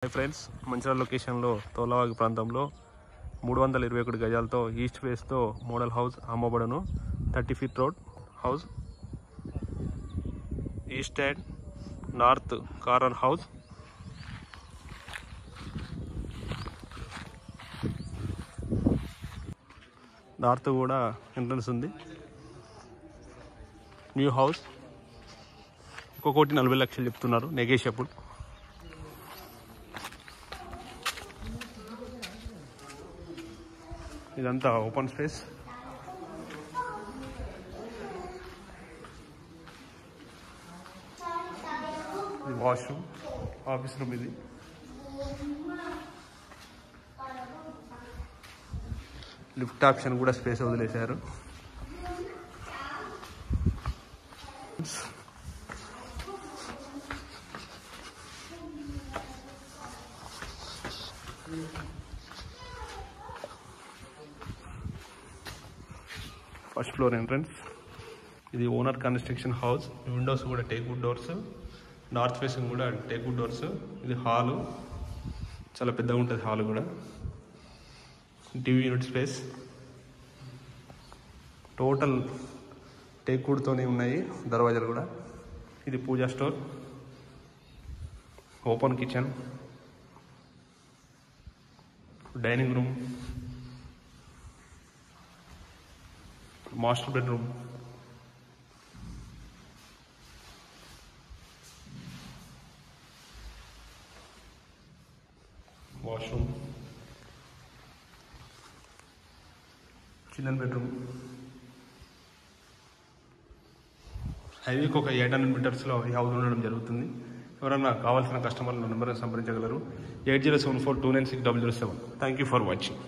Hi friends, Mancherial లొకేషన్లో తోలవాగి ప్రాంతంలో 321 గజాలతో east ఫేస్తో model house అమ్మబడును. 30 feet road house, east and north corner house. North కూడా entrance ఉంది. న్యూ హౌస్ 1,40,00,000 చెప్తున్నారు, నెగోషియబుల్. ఇదంతా ఓపెన్ స్పేస్. ఇది వాష్రూమ్, ఆఫీస్ రూమ్. ఇది లిఫ్ట్ ఆప్షన్ కూడా స్పేస్ వదిలేశారు. First floor entrance. ఇది ఓనర్ కన్స్ట్రక్షన్ హౌస్. విండోస్ కూడా టేక్వుడ్ డోర్స్, నార్త్ ఫేసింగ్ కూడా టేక్వుడ్ డోర్స్. ఇది హాలు, చాలా పెద్దగా ఉంటుంది హాల్ కూడా. టీవీ యూనిట్ స్పేస్, టోటల్ టేక్వుడ్తోనే ఉన్నాయి దర్వాజాలు కూడా. ఇది puja store, open kitchen, dining room, master bedroom, washroom, children bedroom. హైవేకి ఒక 800 మీటర్స్లో ఈ హౌస్ ఉండడం జరుగుతుంది. ఎవరన్నా కావాల్సిన కస్టమర్ల నెంబర్ని సంప్రదించగలరు. 8074296007. Thank you for watching.